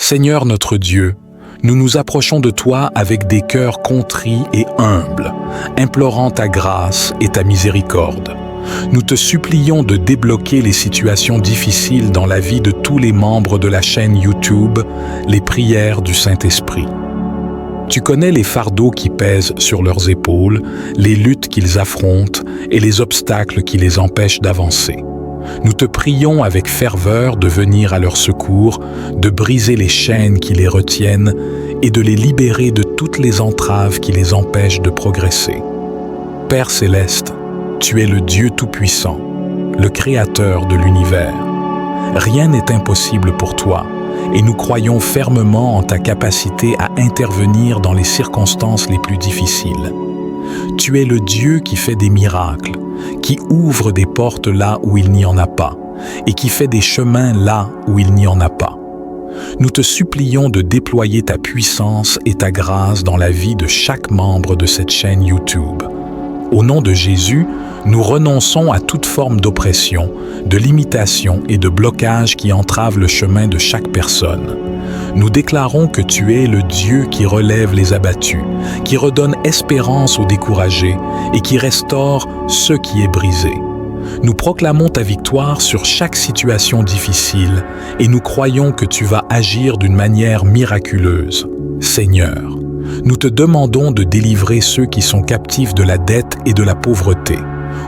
Seigneur notre Dieu, nous nous approchons de toi avec des cœurs contrits et humbles, implorant ta grâce et ta miséricorde. Nous te supplions de débloquer les situations difficiles dans la vie de tous les membres de la chaîne YouTube, les prières du Saint-Esprit. Tu connais les fardeaux qui pèsent sur leurs épaules, les luttes qu'ils affrontent et les obstacles qui les empêchent d'avancer. Nous te prions avec ferveur de venir à leur secours, de briser les chaînes qui les retiennent et de les libérer de toutes les entraves qui les empêchent de progresser. Père céleste, tu es le Dieu Tout-Puissant, le Créateur de l'univers. Rien n'est impossible pour toi, et nous croyons fermement en ta capacité à intervenir dans les circonstances les plus difficiles. Tu es le Dieu qui fait des miracles, qui ouvre des portes là où il n'y en a pas, et qui fait des chemins là où il n'y en a pas. Nous te supplions de déployer ta puissance et ta grâce dans la vie de chaque membre de cette chaîne YouTube. Au nom de Jésus, nous renonçons à toute forme d'oppression, de limitation et de blocage qui entrave le chemin de chaque personne. Nous déclarons que tu es le Dieu qui relève les abattus, qui redonne espérance aux découragés et qui restaure ce qui est brisé. Nous proclamons ta victoire sur chaque situation difficile et nous croyons que tu vas agir d'une manière miraculeuse. Seigneur, nous te demandons de délivrer ceux qui sont captifs de la dette et de la pauvreté.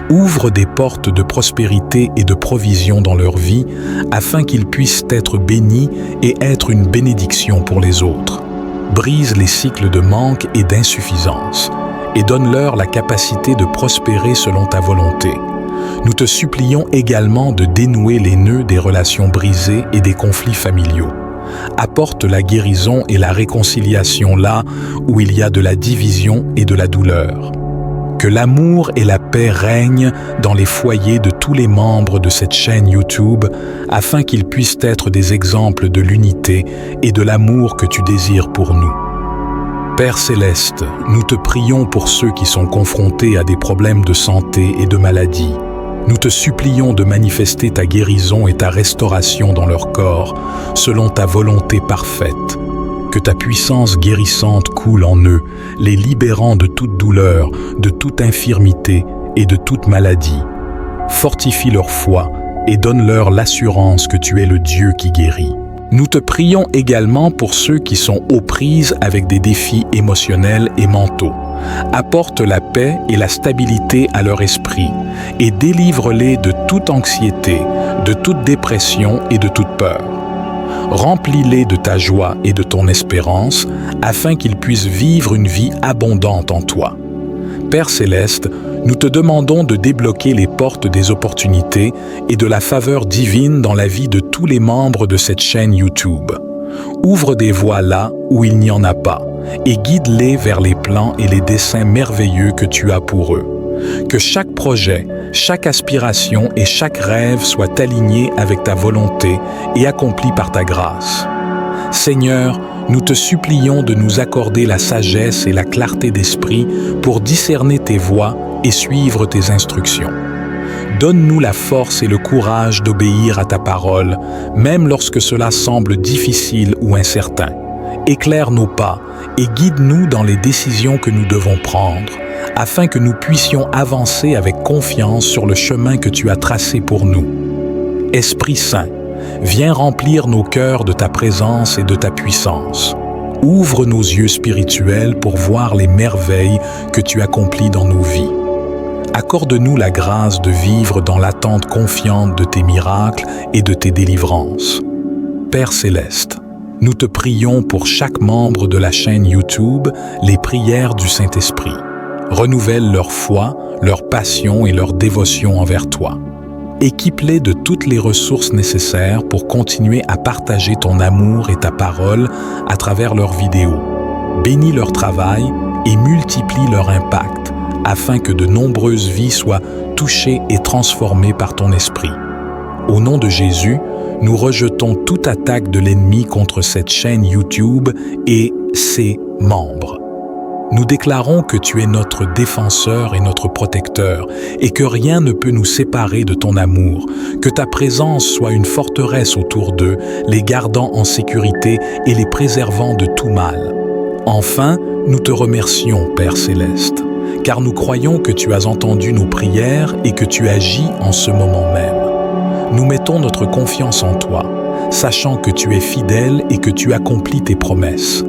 Ouvre des portes de prospérité et de provision dans leur vie afin qu'ils puissent être bénis et être une bénédiction pour les autres. Brise les cycles de manque et d'insuffisance et donne-leur la capacité de prospérer selon ta volonté. Nous te supplions également de dénouer les nœuds des relations brisées et des conflits familiaux. Apporte la guérison et la réconciliation là où il y a de la division et de la douleur. Que l'amour et la paix règnent dans les foyers de tous les membres de cette chaîne YouTube afin qu'ils puissent être des exemples de l'unité et de l'amour que tu désires pour nous. Père céleste, nous te prions pour ceux qui sont confrontés à des problèmes de santé et de maladie. Nous te supplions de manifester ta guérison et ta restauration dans leur corps, selon ta volonté parfaite. Que ta puissance guérissante coule en eux, les libérant de toute douleur, de toute infirmité et de toute maladie. Fortifie leur foi et donne-leur l'assurance que tu es le Dieu qui guérit. Nous te prions également pour ceux qui sont aux prises avec des défis émotionnels et mentaux. Apporte la paix et la stabilité à leur esprit et délivre-les de toute anxiété, de toute dépression et de toute peur. Remplis-les de ta joie et de ton espérance afin qu'ils puissent vivre une vie abondante en toi. Père céleste, nous te demandons de débloquer les portes des opportunités et de la faveur divine dans la vie de tous les membres de cette chaîne YouTube. Ouvre des voies là où il n'y en a pas et guide-les vers les plans et les desseins merveilleux que tu as pour eux. Que chaque projet, chaque aspiration et chaque rêve soient alignés avec ta volonté et accomplis par ta grâce. Seigneur, nous te supplions de nous accorder la sagesse et la clarté d'esprit pour discerner tes voies et suivre tes instructions. Donne-nous la force et le courage d'obéir à ta parole, même lorsque cela semble difficile ou incertain. Éclaire nos pas et guide-nous dans les décisions que nous devons prendre, afin que nous puissions avancer avec confiance sur le chemin que tu as tracé pour nous. Esprit Saint, viens remplir nos cœurs de ta présence et de ta puissance. Ouvre nos yeux spirituels pour voir les merveilles que tu accomplis dans nos vies. Accorde-nous la grâce de vivre dans l'attente confiante de tes miracles et de tes délivrances. Père céleste, nous te prions pour chaque membre de la chaîne YouTube, les prières du Saint-Esprit. Renouvelle leur foi, leur passion et leur dévotion envers toi. Équipe-les de toutes les ressources nécessaires pour continuer à partager ton amour et ta parole à travers leurs vidéos. Bénis leur travail et multiplie leur impact, afin que de nombreuses vies soient touchées et transformées par ton esprit. Au nom de Jésus, nous rejetons toute attaque de l'ennemi contre cette chaîne YouTube et ses membres. nous déclarons que tu es notre défenseur et notre protecteur, et que rien ne peut nous séparer de ton amour, que ta présence soit une forteresse autour d'eux, les gardant en sécurité et les préservant de tout mal. Enfin, nous te remercions, Père Céleste, car nous croyons que tu as entendu nos prières et que tu agis en ce moment même. Nous mettons notre confiance en toi, sachant que tu es fidèle et que tu accomplis tes promesses.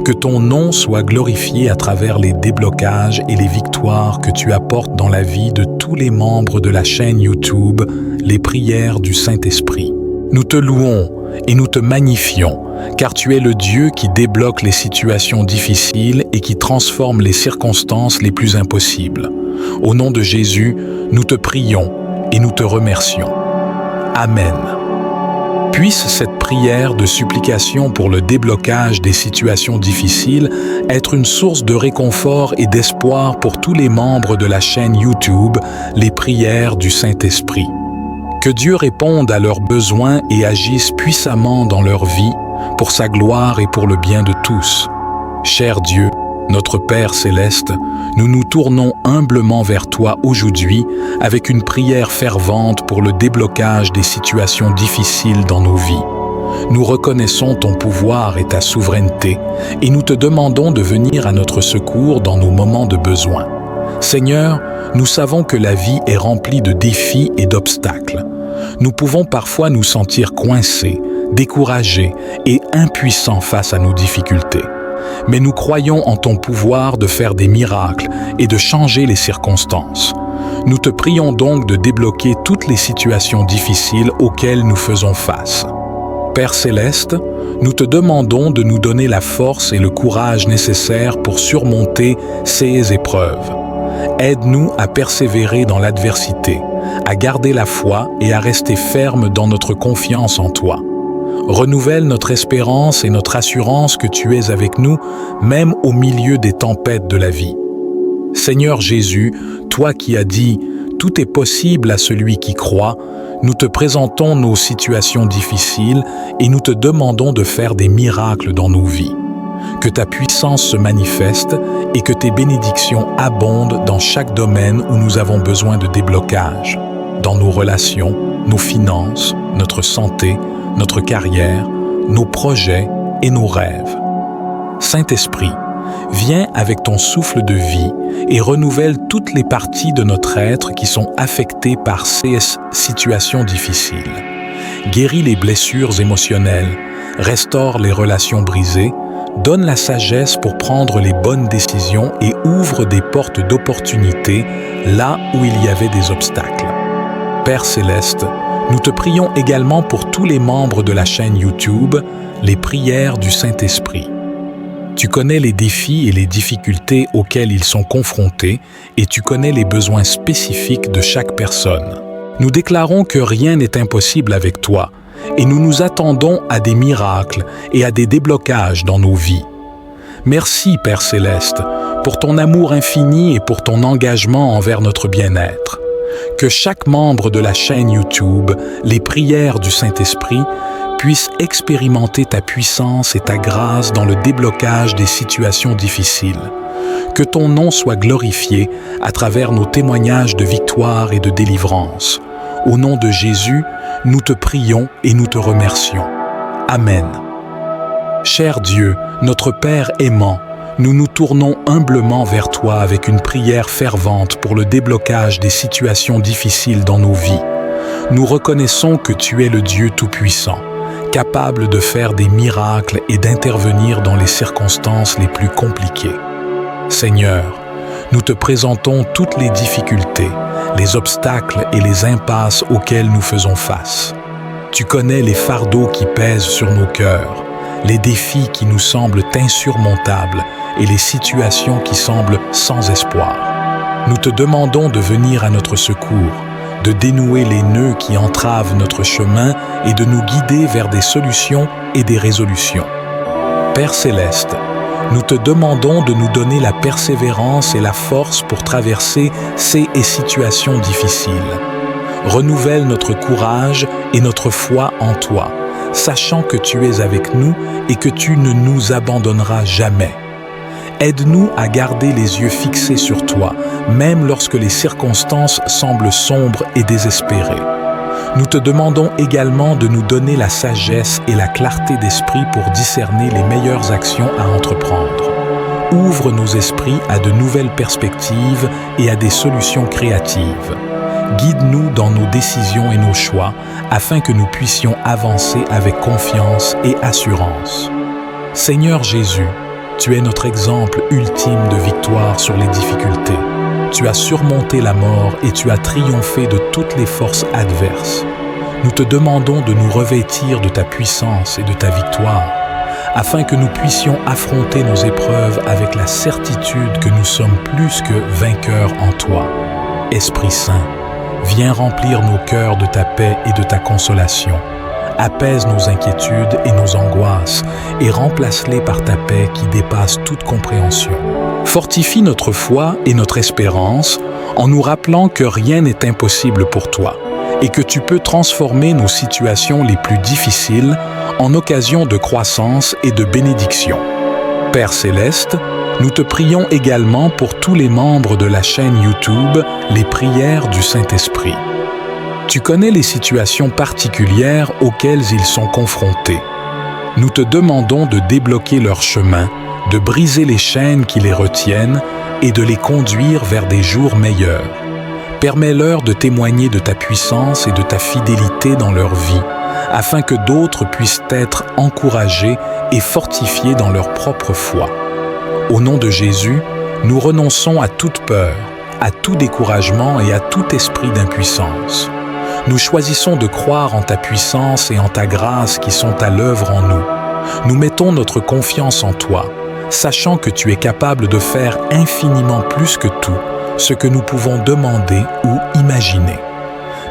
Que ton nom soit glorifié à travers les déblocages et les victoires que tu apportes dans la vie de tous les membres de la chaîne YouTube, les prières du Saint-Esprit. Nous te louons et nous te magnifions, car tu es le Dieu qui débloque les situations difficiles et qui transforme les circonstances les plus impossibles. Au nom de Jésus, nous te prions et nous te remercions. Amen. Puisse cette prière de supplication pour le déblocage des situations difficiles être une source de réconfort et d'espoir pour tous les membres de la chaîne YouTube, les prières du Saint-Esprit. Que Dieu réponde à leurs besoins et agisse puissamment dans leur vie, pour sa gloire et pour le bien de tous. Cher Dieu, notre Père Céleste, nous nous tournons humblement vers toi aujourd'hui avec une prière fervente pour le déblocage des situations difficiles dans nos vies. Nous reconnaissons ton pouvoir et ta souveraineté et nous te demandons de venir à notre secours dans nos moments de besoin. Seigneur, nous savons que la vie est remplie de défis et d'obstacles. Nous pouvons parfois nous sentir coincés, découragés et impuissants face à nos difficultés. Mais nous croyons en ton pouvoir de faire des miracles et de changer les circonstances. Nous te prions donc de débloquer toutes les situations difficiles auxquelles nous faisons face. Père Céleste, nous te demandons de nous donner la force et le courage nécessaires pour surmonter ces épreuves. Aide-nous à persévérer dans l'adversité, à garder la foi et à rester fermes dans notre confiance en toi. Renouvelle notre espérance et notre assurance que tu es avec nous, même au milieu des tempêtes de la vie. Seigneur Jésus, toi qui as dit « Tout est possible à celui qui croit », nous te présentons nos situations difficiles et nous te demandons de faire des miracles dans nos vies. Que ta puissance se manifeste et que tes bénédictions abondent dans chaque domaine où nous avons besoin de déblocage, dans nos relations, nos finances, notre santé, notre carrière, nos projets et nos rêves. Saint-Esprit, viens avec ton souffle de vie et renouvelle toutes les parties de notre être qui sont affectées par ces situations difficiles. Guéris les blessures émotionnelles, restaure les relations brisées, donne la sagesse pour prendre les bonnes décisions et ouvre des portes d'opportunités là où il y avait des obstacles. Père Céleste, nous te prions également pour tous les membres de la chaîne YouTube, les prières du Saint-Esprit. Tu connais les défis et les difficultés auxquels ils sont confrontés et tu connais les besoins spécifiques de chaque personne. Nous déclarons que rien n'est impossible avec toi et nous nous attendons à des miracles et à des déblocages dans nos vies. Merci, Père Céleste, pour ton amour infini et pour ton engagement envers notre bien-être. Que chaque membre de la chaîne YouTube, les prières du Saint-Esprit, puisse expérimenter ta puissance et ta grâce dans le déblocage des situations difficiles. Que ton nom soit glorifié à travers nos témoignages de victoire et de délivrance. Au nom de Jésus, nous te prions et nous te remercions. Amen. Cher Dieu, notre Père aimant, nous nous tournons humblement vers toi avec une prière fervente pour le déblocage des situations difficiles dans nos vies. Nous reconnaissons que tu es le Dieu Tout-Puissant, capable de faire des miracles et d'intervenir dans les circonstances les plus compliquées. Seigneur, nous te présentons toutes les difficultés, les obstacles et les impasses auxquels nous faisons face. Tu connais les fardeaux qui pèsent sur nos cœurs, les défis qui nous semblent insurmontables et les situations qui semblent sans espoir. Nous te demandons de venir à notre secours, de dénouer les nœuds qui entravent notre chemin et de nous guider vers des solutions et des résolutions. Père Céleste, nous te demandons de nous donner la persévérance et la force pour traverser ces situations difficiles. Renouvelle notre courage et notre foi en toi, sachant que tu es avec nous et que tu ne nous abandonneras jamais. Aide-nous à garder les yeux fixés sur toi, même lorsque les circonstances semblent sombres et désespérées. Nous te demandons également de nous donner la sagesse et la clarté d'esprit pour discerner les meilleures actions à entreprendre. Ouvre nos esprits à de nouvelles perspectives et à des solutions créatives. Guide-nous dans nos décisions et nos choix afin que nous puissions avancer avec confiance et assurance. Seigneur Jésus, tu es notre exemple ultime de victoire sur les difficultés. Tu as surmonté la mort et tu as triomphé de toutes les forces adverses. Nous te demandons de nous revêtir de ta puissance et de ta victoire, afin que nous puissions affronter nos épreuves avec la certitude que nous sommes plus que vainqueurs en toi. Esprit Saint, viens remplir nos cœurs de ta paix et de ta consolation. Apaise nos inquiétudes et nos angoisses et remplace-les par ta paix qui dépasse toute compréhension. Fortifie notre foi et notre espérance en nous rappelant que rien n'est impossible pour toi et que tu peux transformer nos situations les plus difficiles en occasion de croissance et de bénédiction. Père Céleste, nous te prions également pour tous les membres de la chaîne YouTube Les Prières du Saint-Esprit. Tu connais les situations particulières auxquelles ils sont confrontés. Nous te demandons de débloquer leur chemin, de briser les chaînes qui les retiennent et de les conduire vers des jours meilleurs. Permets-leur de témoigner de ta puissance et de ta fidélité dans leur vie, afin que d'autres puissent être encouragés et fortifiés dans leur propre foi. Au nom de Jésus, nous renonçons à toute peur, à tout découragement et à tout esprit d'impuissance. Nous choisissons de croire en ta puissance et en ta grâce qui sont à l'œuvre en nous. Nous mettons notre confiance en toi, sachant que tu es capable de faire infiniment plus que tout ce que nous pouvons demander ou imaginer.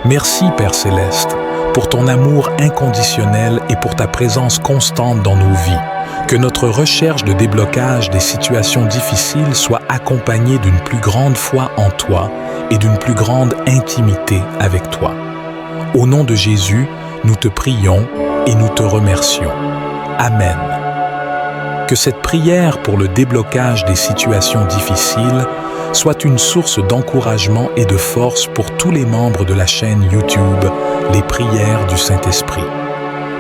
Merci, Père Céleste, pour ton amour inconditionnel et pour ta présence constante dans nos vies. Que notre recherche de déblocage des situations difficiles soit accompagnée d'une plus grande foi en toi et d'une plus grande intimité avec toi. Au nom de Jésus, nous te prions et nous te remercions. Amen. Que cette prière pour le déblocage des situations difficiles soit une source d'encouragement et de force pour tous les membres de la chaîne YouTube Les Prières du Saint-Esprit.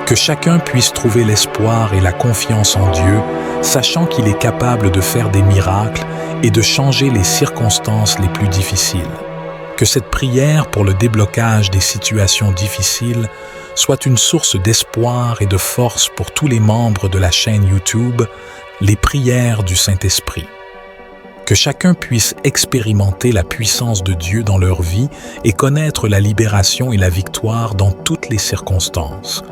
Que chacun puisse trouver l'espoir et la confiance en Dieu, sachant qu'il est capable de faire des miracles et de changer les circonstances les plus difficiles. Que cette prière pour le déblocage des situations difficiles soit une source d'espoir et de force pour tous les membres de la chaîne YouTube Les Prières du Saint-Esprit. Que chacun puisse expérimenter la puissance de Dieu dans leur vie et connaître la libération et la victoire dans toutes les circonstances.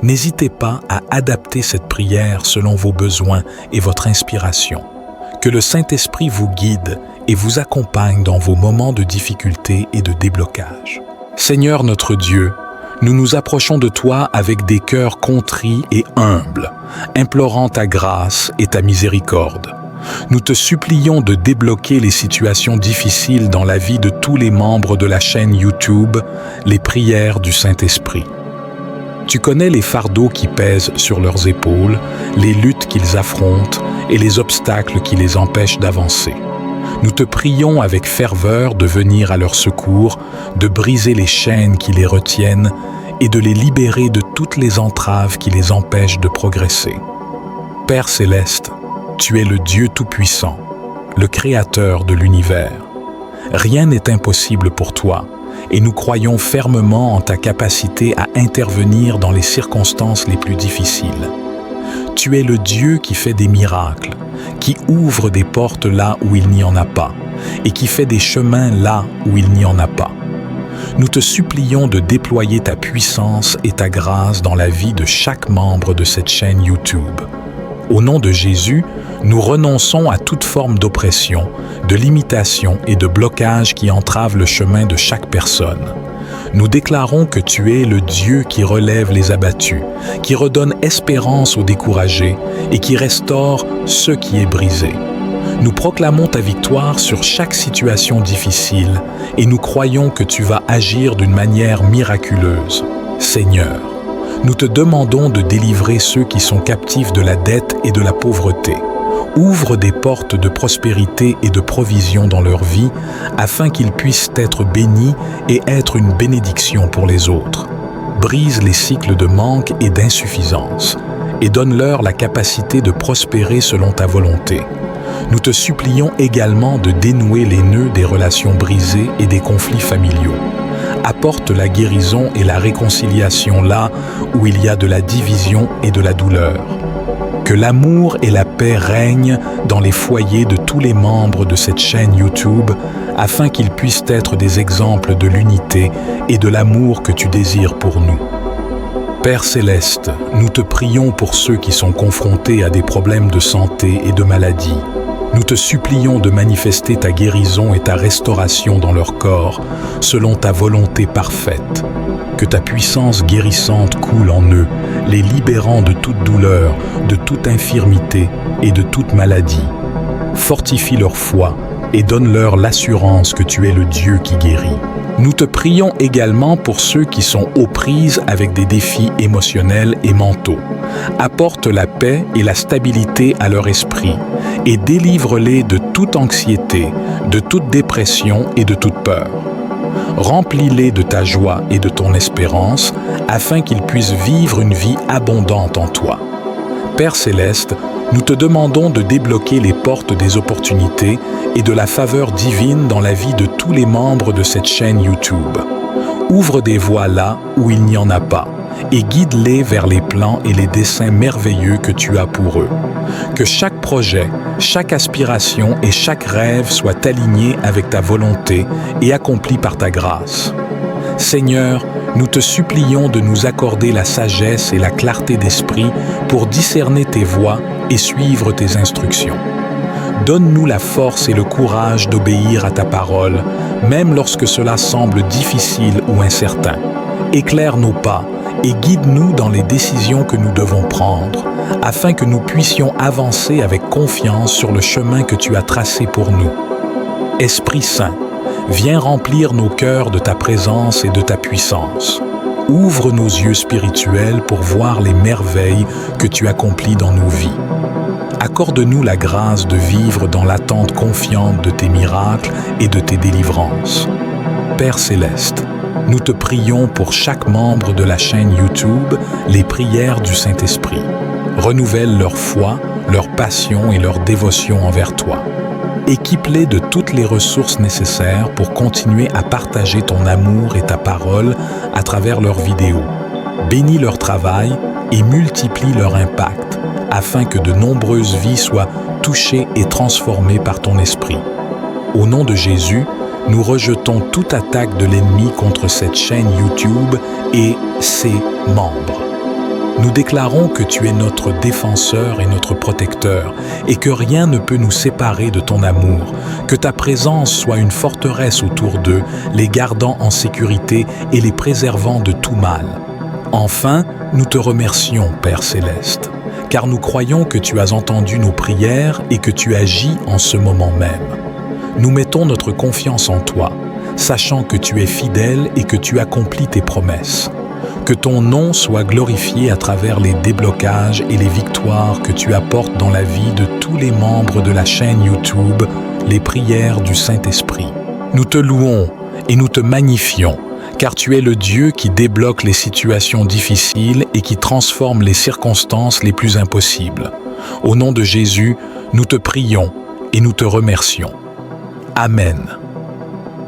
N'hésitez pas à adapter cette prière selon vos besoins et votre inspiration. Que le Saint-Esprit vous guide et vous accompagne dans vos moments de difficulté et de déblocage. Seigneur notre Dieu, nous nous approchons de toi avec des cœurs contrits et humbles, implorant ta grâce et ta miséricorde. Nous te supplions de débloquer les situations difficiles dans la vie de tous les membres de la chaîne YouTube Les Prières du Saint-Esprit. Tu connais les fardeaux qui pèsent sur leurs épaules, les luttes qu'ils affrontent et les obstacles qui les empêchent d'avancer. Nous te prions avec ferveur de venir à leur secours, de briser les chaînes qui les retiennent et de les libérer de toutes les entraves qui les empêchent de progresser. Père Céleste, tu es le Dieu Tout-Puissant, le Créateur de l'univers. Rien n'est impossible pour toi, et nous croyons fermement en ta capacité à intervenir dans les circonstances les plus difficiles. Tu es le Dieu qui fait des miracles, qui ouvre des portes là où il n'y en a pas, et qui fait des chemins là où il n'y en a pas. Nous te supplions de déployer ta puissance et ta grâce dans la vie de chaque membre de cette chaîne YouTube. Au nom de Jésus, nous renonçons à toute forme d'oppression, de limitation et de blocage qui entrave le chemin de chaque personne. Nous déclarons que tu es le Dieu qui relève les abattus, qui redonne espérance aux découragés et qui restaure ce qui est brisé. Nous proclamons ta victoire sur chaque situation difficile et nous croyons que tu vas agir d'une manière miraculeuse. Seigneur, nous te demandons de délivrer ceux qui sont captifs de la dette et de la pauvreté. Ouvre des portes de prospérité et de provision dans leur vie afin qu'ils puissent être bénis et être une bénédiction pour les autres. Brise les cycles de manque et d'insuffisance et donne-leur la capacité de prospérer selon ta volonté. Nous te supplions également de dénouer les nœuds des relations brisées et des conflits familiaux. Apporte la guérison et la réconciliation là où il y a de la division et de la douleur. Que l'amour et la paix règnent dans les foyers de tous les membres de cette chaîne YouTube afin qu'ils puissent être des exemples de l'unité et de l'amour que tu désires pour nous. Père Céleste, nous te prions pour ceux qui sont confrontés à des problèmes de santé et de maladie. Nous te supplions de manifester ta guérison et ta restauration dans leur corps, selon ta volonté parfaite. Que ta puissance guérissante coule en eux, les libérant de toute douleur, de toute infirmité et de toute maladie. Fortifie leur foi et donne-leur l'assurance que tu es le Dieu qui guérit. Nous te prions également pour ceux qui sont aux prises avec des défis émotionnels et mentaux. Apporte la paix et la stabilité à leur esprit et délivre-les de toute anxiété, de toute dépression et de toute peur. Remplis-les de ta joie et de ton espérance afin qu'ils puissent vivre une vie abondante en toi. Père Céleste, nous te demandons de débloquer les portes des opportunités et de la faveur divine dans la vie de tous les membres de cette chaîne YouTube. Ouvre des voies là où il n'y en a pas et guide-les vers les plans et les desseins merveilleux que tu as pour eux. Que chaque projet, chaque aspiration et chaque rêve soient alignés avec ta volonté et accomplis par ta grâce. Seigneur, nous te supplions de nous accorder la sagesse et la clarté d'esprit pour discerner tes voies et suivre tes instructions. Donne-nous la force et le courage d'obéir à ta parole, même lorsque cela semble difficile ou incertain. Éclaire nos pas et guide-nous dans les décisions que nous devons prendre, afin que nous puissions avancer avec confiance sur le chemin que tu as tracé pour nous. Esprit Saint, viens remplir nos cœurs de ta présence et de ta puissance. Ouvre nos yeux spirituels pour voir les merveilles que tu accomplis dans nos vies. Accorde-nous la grâce de vivre dans l'attente confiante de tes miracles et de tes délivrances. Père Céleste, nous te prions pour chaque membre de la chaîne YouTube, les prières du Saint-Esprit. Renouvelle leur foi, leur passion et leur dévotion envers toi. Équipe-les de toutes les ressources nécessaires pour continuer à partager ton amour et ta parole à travers leurs vidéos. Bénis leur travail et multiplie leur impact, afin que de nombreuses vies soient touchées et transformées par ton esprit. Au nom de Jésus, nous rejetons toute attaque de l'ennemi contre cette chaîne YouTube et ses membres. Nous déclarons que tu es notre défenseur et notre protecteur et que rien ne peut nous séparer de ton amour, que ta présence soit une forteresse autour d'eux, les gardant en sécurité et les préservant de tout mal. Enfin, nous te remercions, Père Céleste, car nous croyons que tu as entendu nos prières et que tu agis en ce moment même. Nous mettons notre confiance en toi, sachant que tu es fidèle et que tu accomplis tes promesses. Que ton nom soit glorifié à travers les déblocages et les victoires que tu apportes dans la vie de tous les membres de la chaîne YouTube, les prières du Saint-Esprit. Nous te louons et nous te magnifions, car tu es le Dieu qui débloque les situations difficiles et qui transforme les circonstances les plus impossibles. Au nom de Jésus, nous te prions et nous te remercions. Amen.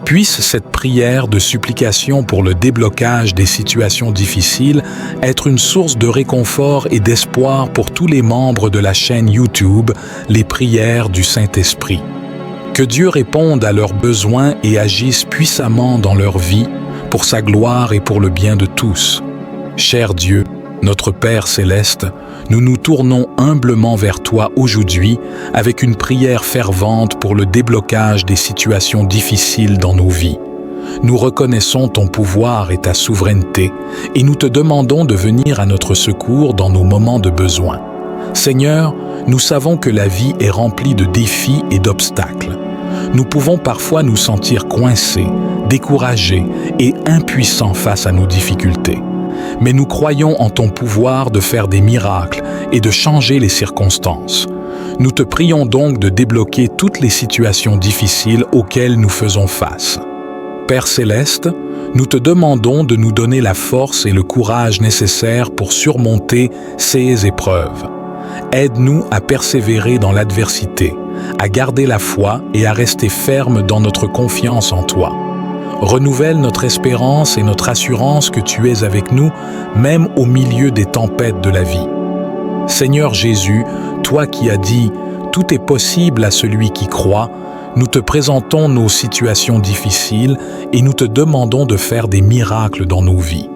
Puisse cette prière de supplication pour le déblocage des situations difficiles être une source de réconfort et d'espoir pour tous les membres de la chaîne YouTube, les prières du Saint-Esprit. Que Dieu réponde à leurs besoins et agisse puissamment dans leur vie, pour sa gloire et pour le bien de tous. Cher Dieu, notre Père Céleste, nous nous tournons humblement vers toi aujourd'hui avec une prière fervente pour le déblocage des situations difficiles dans nos vies. Nous reconnaissons ton pouvoir et ta souveraineté et nous te demandons de venir à notre secours dans nos moments de besoin. Seigneur, nous savons que la vie est remplie de défis et d'obstacles. Nous pouvons parfois nous sentir coincés, découragés et impuissants face à nos difficultés. Mais nous croyons en ton pouvoir de faire des miracles et de changer les circonstances. Nous te prions donc de débloquer toutes les situations difficiles auxquelles nous faisons face. Père céleste, nous te demandons de nous donner la force et le courage nécessaires pour surmonter ces épreuves. Aide-nous à persévérer dans l'adversité, à garder la foi et à rester fermes dans notre confiance en toi. Renouvelle notre espérance et notre assurance que tu es avec nous, même au milieu des tempêtes de la vie. Seigneur Jésus, toi qui as dit « Tout est possible à celui qui croit », nous te présentons nos situations difficiles et nous te demandons de faire des miracles dans nos vies.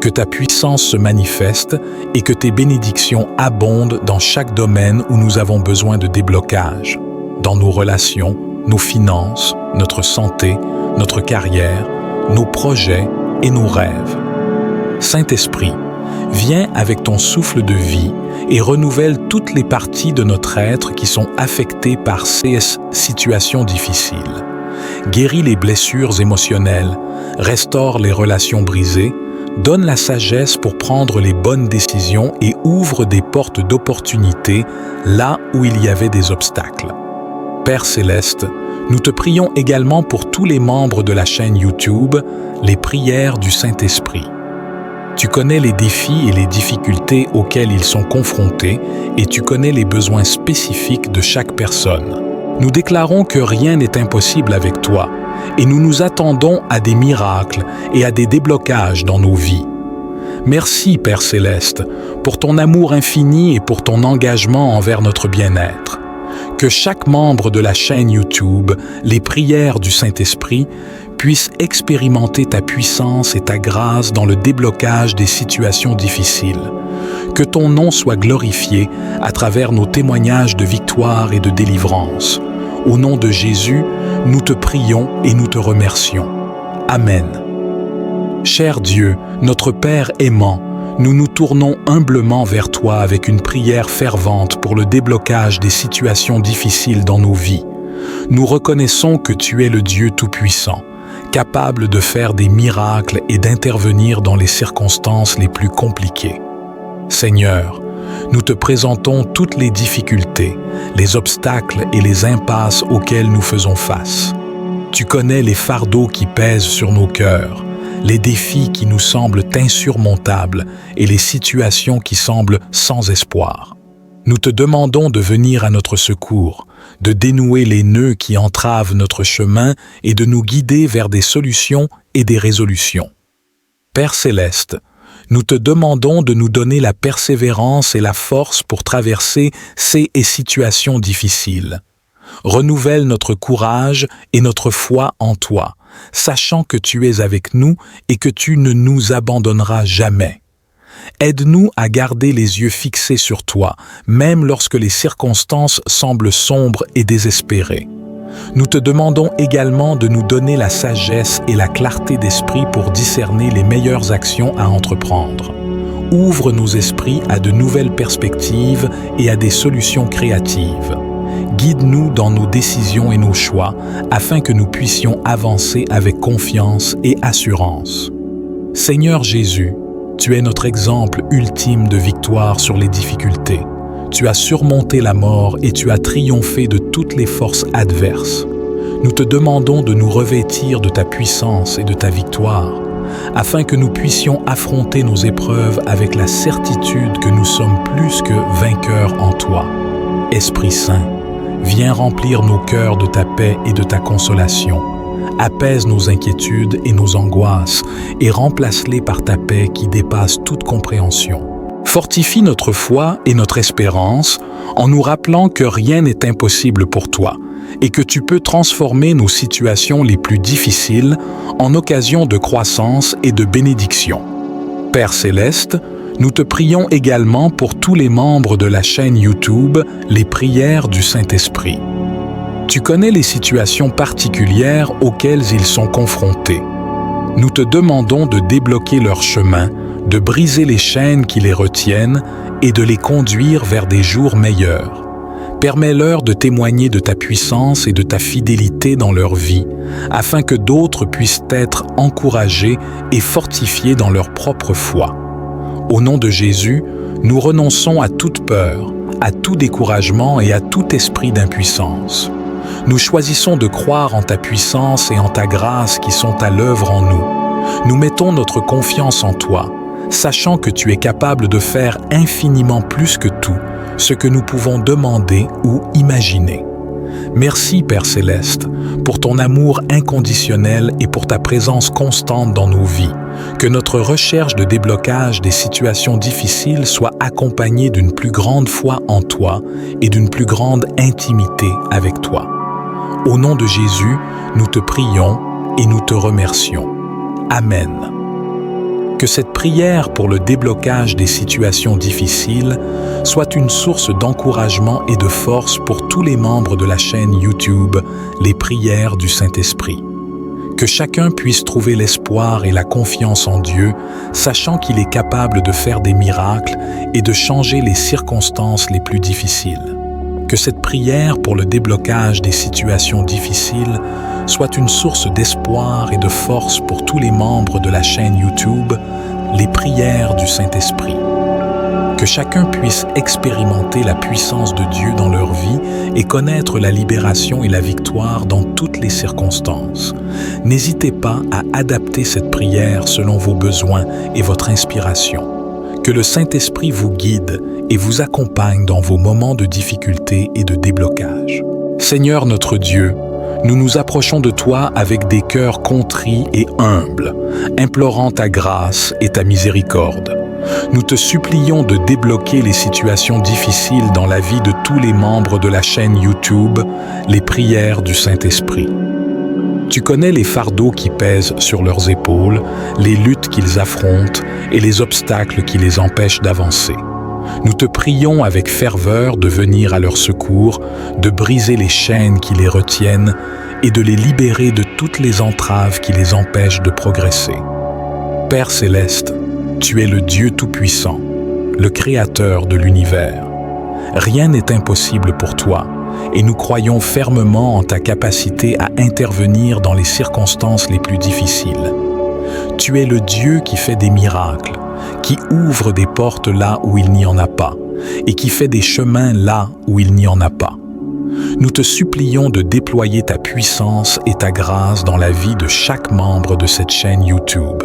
Que ta puissance se manifeste et que tes bénédictions abondent dans chaque domaine où nous avons besoin de déblocage, dans nos relations, nos finances, notre santé, notre carrière, nos projets et nos rêves. Saint-Esprit, viens avec ton souffle de vie et renouvelle toutes les parties de notre être qui sont affectées par ces situations difficiles. Guéris les blessures émotionnelles, restaure les relations brisées, donne la sagesse pour prendre les bonnes décisions et ouvre des portes d'opportunité là où il y avait des obstacles. Père céleste, nous te prions également pour tous les membres de la chaîne YouTube, les prières du Saint-Esprit. Tu connais les défis et les difficultés auxquels ils sont confrontés et tu connais les besoins spécifiques de chaque personne. Nous déclarons que rien n'est impossible avec toi et nous nous attendons à des miracles et à des déblocages dans nos vies. Merci, Père céleste, pour ton amour infini et pour ton engagement envers notre bien-être. Que chaque membre de la chaîne YouTube, les prières du Saint-Esprit, puisse expérimenter ta puissance et ta grâce dans le déblocage des situations difficiles. Que ton nom soit glorifié à travers nos témoignages de victoire et de délivrance. Au nom de Jésus, nous te prions et nous te remercions. Amen. Cher Dieu, notre Père aimant, nous nous tournons humblement vers toi avec une prière fervente pour le déblocage des situations difficiles dans nos vies. Nous reconnaissons que tu es le Dieu Tout-Puissant, capable de faire des miracles et d'intervenir dans les circonstances les plus compliquées. Seigneur, nous te présentons toutes les difficultés, les obstacles et les impasses auxquels nous faisons face. Tu connais les fardeaux qui pèsent sur nos cœurs, les défis qui nous semblent insurmontables et les situations qui semblent sans espoir. Nous te demandons de venir à notre secours, de dénouer les nœuds qui entravent notre chemin et de nous guider vers des solutions et des résolutions. Père céleste, nous te demandons de nous donner la persévérance et la force pour traverser ces situations difficiles. Renouvelle notre courage et notre foi en toi, sachant que tu es avec nous et que tu ne nous abandonneras jamais. Aide-nous à garder les yeux fixés sur toi, même lorsque les circonstances semblent sombres et désespérées. Nous te demandons également de nous donner la sagesse et la clarté d'esprit pour discerner les meilleures actions à entreprendre. Ouvre nos esprits à de nouvelles perspectives et à des solutions créatives. Guide-nous dans nos décisions et nos choix afin que nous puissions avancer avec confiance et assurance. Seigneur Jésus, tu es notre exemple ultime de victoire sur les difficultés. Tu as surmonté la mort et tu as triomphé de toutes les forces adverses. Nous te demandons de nous revêtir de ta puissance et de ta victoire, afin que nous puissions affronter nos épreuves avec la certitude que nous sommes plus que vainqueurs en toi. Esprit Saint, viens remplir nos cœurs de ta paix et de ta consolation. Apaise nos inquiétudes et nos angoisses et remplace-les par ta paix qui dépasse toute compréhension. Fortifie notre foi et notre espérance en nous rappelant que rien n'est impossible pour toi et que tu peux transformer nos situations les plus difficiles en occasion de croissance et de bénédiction. Père céleste, nous te prions également pour tous les membres de la chaîne YouTube, les prières du Saint-Esprit. Tu connais les situations particulières auxquelles ils sont confrontés. Nous te demandons de débloquer leur chemin, de briser les chaînes qui les retiennent et de les conduire vers des jours meilleurs. Permets-leur de témoigner de ta puissance et de ta fidélité dans leur vie, afin que d'autres puissent être encouragés et fortifiés dans leur propre foi. Au nom de Jésus, nous renonçons à toute peur, à tout découragement et à tout esprit d'impuissance. Nous choisissons de croire en ta puissance et en ta grâce qui sont à l'œuvre en nous. Nous mettons notre confiance en toi, sachant que tu es capable de faire infiniment plus que tout ce que nous pouvons demander ou imaginer. Merci, Père Céleste, pour ton amour inconditionnel et pour ta présence constante dans nos vies. Que notre recherche de déblocage des situations difficiles soit accompagnée d'une plus grande foi en toi et d'une plus grande intimité avec toi. Au nom de Jésus, nous te prions et nous te remercions. Amen. Que cette prière pour le déblocage des situations difficiles soit une source d'encouragement et de force pour tous les membres de la chaîne YouTube Les Prières du Saint-Esprit. Que chacun puisse trouver l'espoir et la confiance en Dieu, sachant qu'il est capable de faire des miracles et de changer les circonstances les plus difficiles. Que cette prière pour le déblocage des situations difficiles soit une source d'espoir et de force pour tous les membres de la chaîne YouTube Les Prières du Saint-Esprit. Que chacun puisse expérimenter la puissance de Dieu dans leur vie et connaître la libération et la victoire dans toutes les circonstances. N'hésitez pas à adapter cette prière selon vos besoins et votre inspiration. Que le Saint-Esprit vous guide et vous accompagne dans vos moments de difficulté et de déblocage. Seigneur notre Dieu, nous nous approchons de toi avec des cœurs contrits et humbles, implorant ta grâce et ta miséricorde. Nous te supplions de débloquer les situations difficiles dans la vie de tous les membres de la chaîne YouTube, Les Prières du Saint-Esprit. Tu connais les fardeaux qui pèsent sur leurs épaules, les luttes qu'ils affrontent et les obstacles qui les empêchent d'avancer. Nous te prions avec ferveur de venir à leur secours, de briser les chaînes qui les retiennent et de les libérer de toutes les entraves qui les empêchent de progresser. Père Céleste, tu es le Dieu Tout-Puissant, le Créateur de l'univers. Rien n'est impossible pour toi, et nous croyons fermement en ta capacité à intervenir dans les circonstances les plus difficiles. Tu es le Dieu qui fait des miracles, qui ouvre des portes là où il n'y en a pas, et qui fait des chemins là où il n'y en a pas. Nous te supplions de déployer ta puissance et ta grâce dans la vie de chaque membre de cette chaîne YouTube.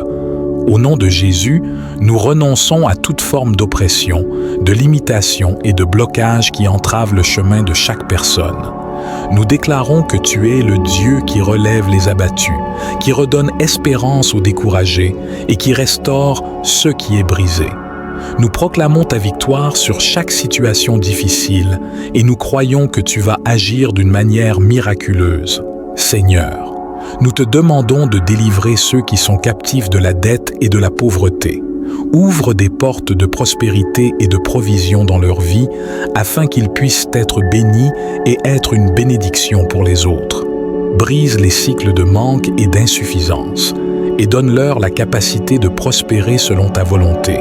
Au nom de Jésus, nous renonçons à toute forme d'oppression, de limitation et de blocage qui entrave le chemin de chaque personne. Nous déclarons que tu es le Dieu qui relève les abattus, qui redonne espérance aux découragés et qui restaure ce qui est brisé. Nous proclamons ta victoire sur chaque situation difficile et nous croyons que tu vas agir d'une manière miraculeuse. Seigneur, nous te demandons de délivrer ceux qui sont captifs de la dette et de la pauvreté. Ouvre des portes de prospérité et de provision dans leur vie afin qu'ils puissent être bénis et être une bénédiction pour les autres. Brise les cycles de manque et d'insuffisance et donne-leur la capacité de prospérer selon ta volonté.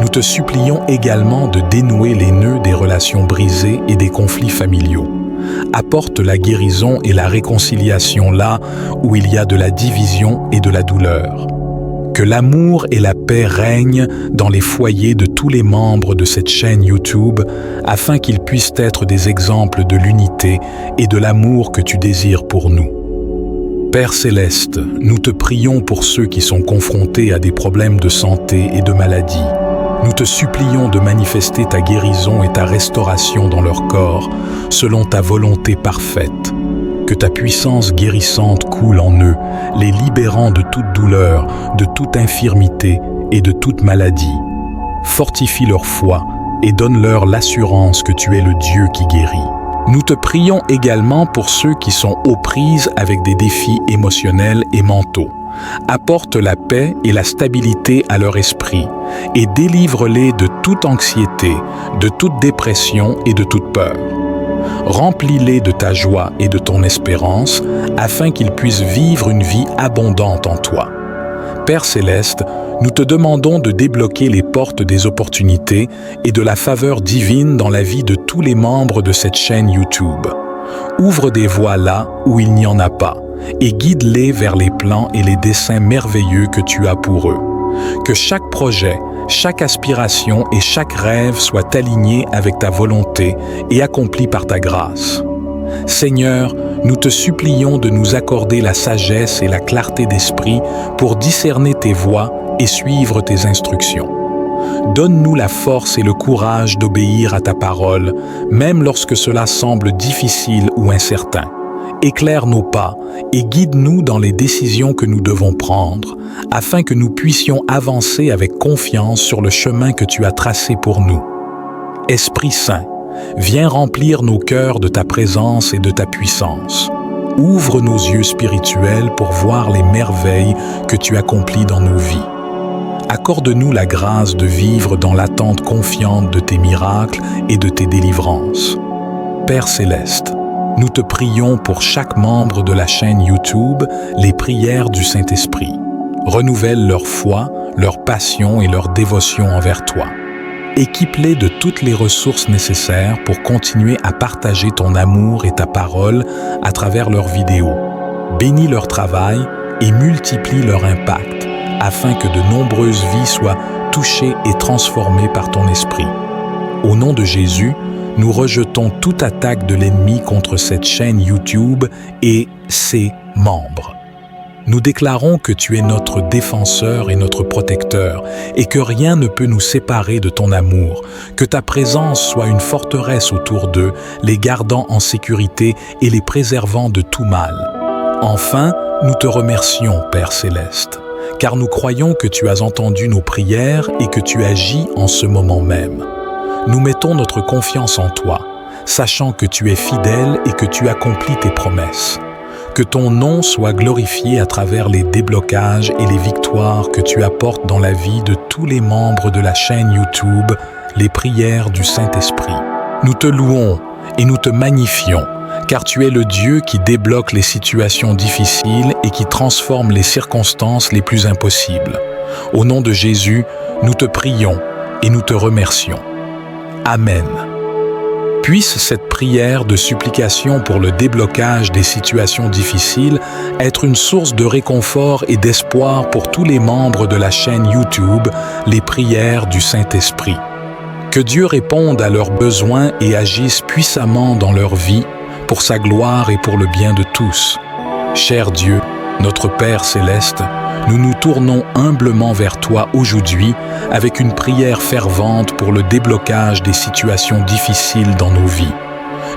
Nous te supplions également de dénouer les nœuds des relations brisées et des conflits familiaux. Apporte la guérison et la réconciliation là où il y a de la division et de la douleur. Que l'amour et la paix règnent dans les foyers de tous les membres de cette chaîne YouTube afin qu'ils puissent être des exemples de l'unité et de l'amour que tu désires pour nous. Père Céleste, nous te prions pour ceux qui sont confrontés à des problèmes de santé et de maladie. Nous te supplions de manifester ta guérison et ta restauration dans leur corps, selon ta volonté parfaite. Que ta puissance guérissante coule en eux, les libérant de toute douleur, de toute infirmité et de toute maladie. Fortifie leur foi et donne-leur l'assurance que tu es le Dieu qui guérit. Nous te prions également pour ceux qui sont aux prises avec des défis émotionnels et mentaux. Apporte la paix et la stabilité à leur esprit et délivre-les de toute anxiété, de toute dépression et de toute peur. Remplis-les de ta joie et de ton espérance afin qu'ils puissent vivre une vie abondante en toi. Père Céleste, nous te demandons de débloquer les portes des opportunités et de la faveur divine dans la vie de tous les membres de cette chaîne YouTube. Ouvre des voies là où il n'y en a pas et guide-les vers les plans et les desseins merveilleux que tu as pour eux. Que chaque projet, chaque aspiration et chaque rêve soient alignés avec ta volonté et accomplis par ta grâce. Seigneur, nous te supplions de nous accorder la sagesse et la clarté d'esprit pour discerner tes voies et suivre tes instructions. Donne-nous la force et le courage d'obéir à ta parole, même lorsque cela semble difficile ou incertain. Éclaire nos pas et guide-nous dans les décisions que nous devons prendre, afin que nous puissions avancer avec confiance sur le chemin que tu as tracé pour nous. Esprit Saint, viens remplir nos cœurs de ta présence et de ta puissance. Ouvre nos yeux spirituels pour voir les merveilles que tu accomplis dans nos vies. Accorde-nous la grâce de vivre dans l'attente confiante de tes miracles et de tes délivrances. Père Céleste, nous te prions pour chaque membre de la chaîne YouTube, les prières du Saint-Esprit. Renouvelle leur foi, leur passion et leur dévotion envers toi. Équipe-les de toutes les ressources nécessaires pour continuer à partager ton amour et ta parole à travers leurs vidéos. Bénis leur travail et multiplie leur impact, afin que de nombreuses vies soient touchées et transformées par ton esprit. Au nom de Jésus, nous rejetons toute attaque de l'ennemi contre cette chaîne YouTube et ses membres. Nous déclarons que tu es notre défenseur et notre protecteur et que rien ne peut nous séparer de ton amour, que ta présence soit une forteresse autour d'eux, les gardant en sécurité et les préservant de tout mal. Enfin, nous te remercions, Père Céleste, car nous croyons que tu as entendu nos prières et que tu agis en ce moment même. Nous mettons notre confiance en toi, sachant que tu es fidèle et que tu accomplis tes promesses. Que ton nom soit glorifié à travers les déblocages et les victoires que tu apportes dans la vie de tous les membres de la chaîne YouTube, les prières du Saint-Esprit. Nous te louons et nous te magnifions, car tu es le Dieu qui débloque les situations difficiles et qui transforme les circonstances les plus impossibles. Au nom de Jésus, nous te prions et nous te remercions. Amen. Puisse cette prière de supplication pour le déblocage des situations difficiles être une source de réconfort et d'espoir pour tous les membres de la chaîne YouTube, les prières du Saint-Esprit. Que Dieu réponde à leurs besoins et agisse puissamment dans leur vie, pour sa gloire et pour le bien de tous. Cher Dieu, notre Père Céleste, nous nous tournons humblement vers toi aujourd'hui avec une prière fervente pour le déblocage des situations difficiles dans nos vies.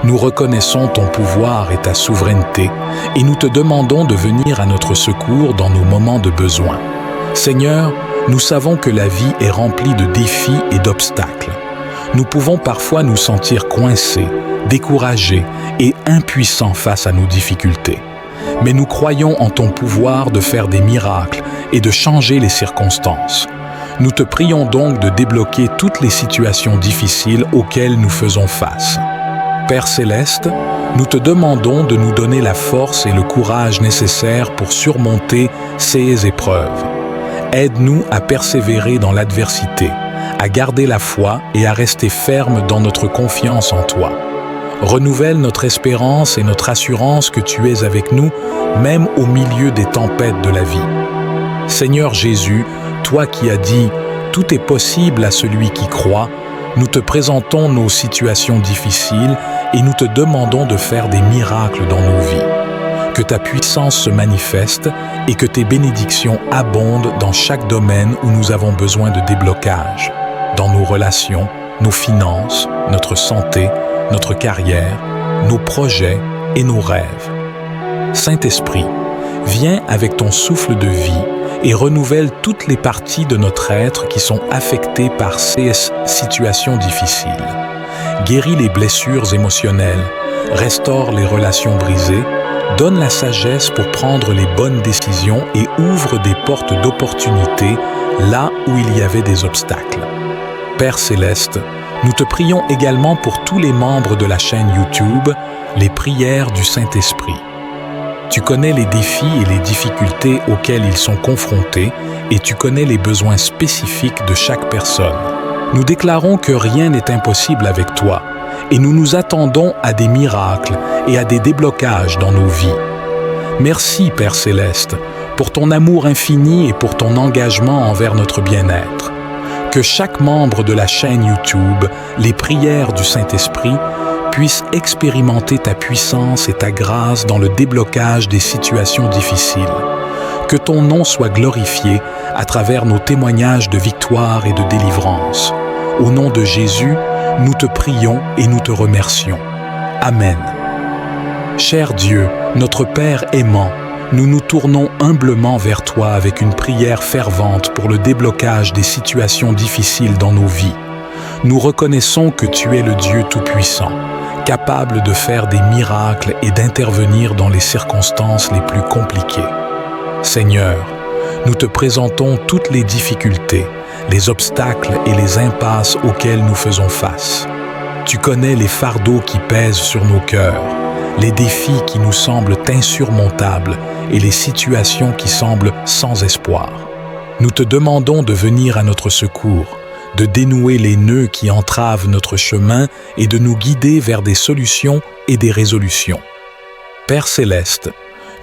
Nous reconnaissons ton pouvoir et ta souveraineté et nous te demandons de venir à notre secours dans nos moments de besoin. Seigneur, nous savons que la vie est remplie de défis et d'obstacles. Nous pouvons parfois nous sentir coincés, découragés et impuissants face à nos difficultés. Mais nous croyons en ton pouvoir de faire des miracles et de changer les circonstances. Nous te prions donc de débloquer toutes les situations difficiles auxquelles nous faisons face. Père Céleste, nous te demandons de nous donner la force et le courage nécessaires pour surmonter ces épreuves. Aide-nous à persévérer dans l'adversité, à garder la foi et à rester fermes dans notre confiance en toi. Renouvelle notre espérance et notre assurance que tu es avec nous, même au milieu des tempêtes de la vie. Seigneur Jésus, toi qui as dit « Tout est possible à celui qui croit », nous te présentons nos situations difficiles et nous te demandons de faire des miracles dans nos vies. Que ta puissance se manifeste et que tes bénédictions abondent dans chaque domaine où nous avons besoin de déblocage, dans nos relations, nos finances, notre santé, notre carrière, nos projets et nos rêves. Saint-Esprit, viens avec ton souffle de vie et renouvelle toutes les parties de notre être qui sont affectées par ces situations difficiles. Guéris les blessures émotionnelles, restaure les relations brisées, donne la sagesse pour prendre les bonnes décisions et ouvre des portes d'opportunité là où il y avait des obstacles. Père Céleste, nous te prions également pour tous les membres de la chaîne YouTube, les prières du Saint-Esprit. Tu connais les défis et les difficultés auxquels ils sont confrontés et tu connais les besoins spécifiques de chaque personne. Nous déclarons que rien n'est impossible avec toi et nous nous attendons à des miracles et à des déblocages dans nos vies. Merci, Père Céleste, pour ton amour infini et pour ton engagement envers notre bien-être. Que chaque membre de la chaîne YouTube, les prières du Saint-Esprit, puisse expérimenter ta puissance et ta grâce dans le déblocage des situations difficiles. Que ton nom soit glorifié à travers nos témoignages de victoire et de délivrance. Au nom de Jésus, nous te prions et nous te remercions. Amen. Cher Dieu, notre Père aimant, nous nous tournons humblement vers toi avec une prière fervente pour le déblocage des situations difficiles dans nos vies. Nous reconnaissons que tu es le Dieu Tout-Puissant, capable de faire des miracles et d'intervenir dans les circonstances les plus compliquées. Seigneur, nous te présentons toutes les difficultés, les obstacles et les impasses auxquels nous faisons face. Tu connais les fardeaux qui pèsent sur nos cœurs, les défis qui nous semblent insurmontables et les situations qui semblent sans espoir. Nous te demandons de venir à notre secours, de dénouer les nœuds qui entravent notre chemin et de nous guider vers des solutions et des résolutions. Père céleste,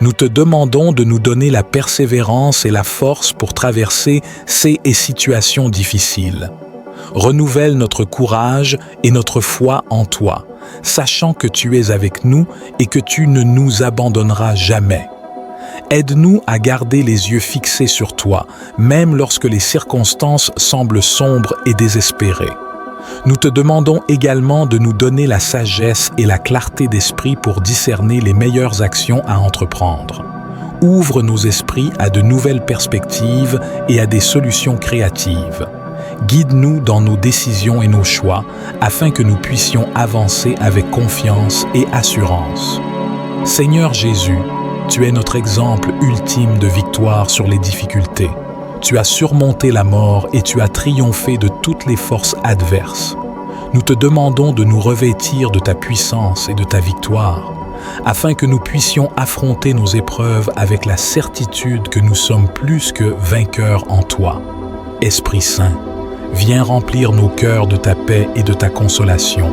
nous te demandons de nous donner la persévérance et la force pour traverser ces situations difficiles. Renouvelle notre courage et notre foi en toi, sachant que tu es avec nous et que tu ne nous abandonneras jamais. Aide-nous à garder les yeux fixés sur toi, même lorsque les circonstances semblent sombres et désespérées. Nous te demandons également de nous donner la sagesse et la clarté d'esprit pour discerner les meilleures actions à entreprendre. Ouvre nos esprits à de nouvelles perspectives et à des solutions créatives. Guide-nous dans nos décisions et nos choix, afin que nous puissions avancer avec confiance et assurance. Seigneur Jésus, tu es notre exemple ultime de victoire sur les difficultés. Tu as surmonté la mort et tu as triomphé de toutes les forces adverses. Nous te demandons de nous revêtir de ta puissance et de ta victoire, afin que nous puissions affronter nos épreuves avec la certitude que nous sommes plus que vainqueurs en toi. Esprit Saint, viens remplir nos cœurs de ta paix et de ta consolation.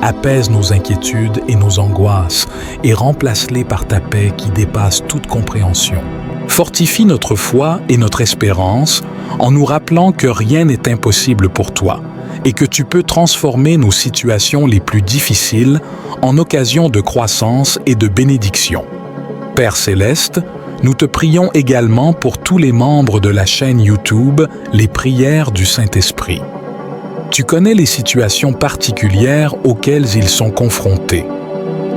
Apaise nos inquiétudes et nos angoisses et remplace-les par ta paix qui dépasse toute compréhension. Fortifie notre foi et notre espérance en nous rappelant que rien n'est impossible pour toi et que tu peux transformer nos situations les plus difficiles en occasion de croissance et de bénédiction. Père céleste, nous te prions également pour tous les membres de la chaîne YouTube Les prières du Saint-Esprit. Tu connais les situations particulières auxquelles ils sont confrontés.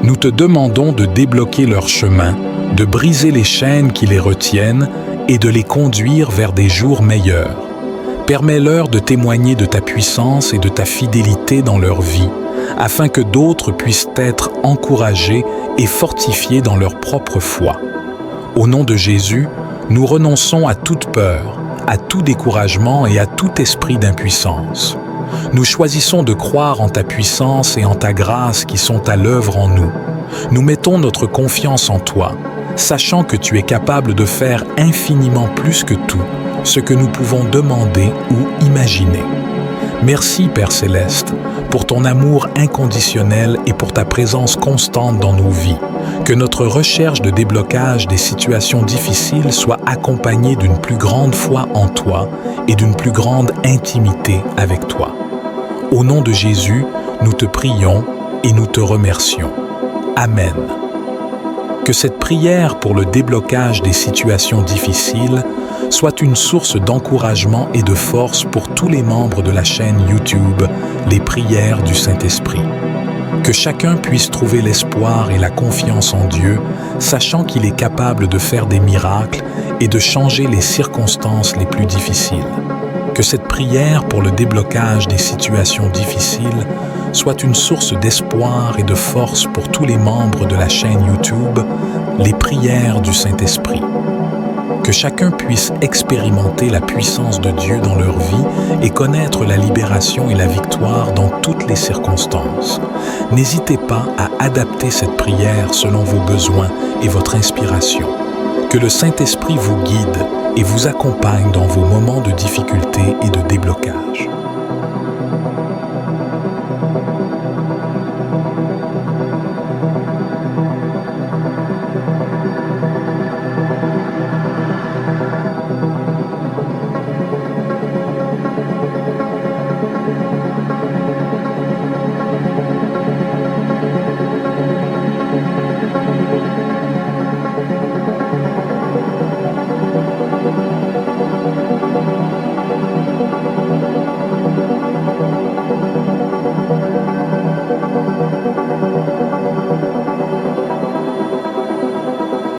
Nous te demandons de débloquer leur chemin, de briser les chaînes qui les retiennent et de les conduire vers des jours meilleurs. Permets-leur de témoigner de ta puissance et de ta fidélité dans leur vie, afin que d'autres puissent être encouragés et fortifiés dans leur propre foi. Au nom de Jésus, nous renonçons à toute peur, à tout découragement et à tout esprit d'impuissance. Nous choisissons de croire en ta puissance et en ta grâce qui sont à l'œuvre en nous. Nous mettons notre confiance en toi, sachant que tu es capable de faire infiniment plus que tout ce que nous pouvons demander ou imaginer. Merci, Père céleste, pour ton amour inconditionnel et pour ta présence constante dans nos vies. Que notre recherche de déblocage des situations difficiles soit accompagnée d'une plus grande foi en toi et d'une plus grande intimité avec toi. Au nom de Jésus, nous te prions et nous te remercions. Amen. Que cette prière pour le déblocage des situations difficiles soit une source d'encouragement et de force pour tous les membres de la chaîne YouTube Les prières du Saint-Esprit. Que chacun puisse trouver l'espoir et la confiance en Dieu, sachant qu'il est capable de faire des miracles et de changer les circonstances les plus difficiles. Que cette prière pour le déblocage des situations difficiles soit une source d'espoir et de force pour tous les membres de la chaîne YouTube Les prières du Saint-Esprit. Que chacun puisse expérimenter la puissance de Dieu dans leur vie et connaître la libération et la victoire dans toutes les circonstances. N'hésitez pas à adapter cette prière selon vos besoins et votre inspiration. Que le Saint-Esprit vous guide et vous accompagne dans vos moments de difficulté et de déblocage.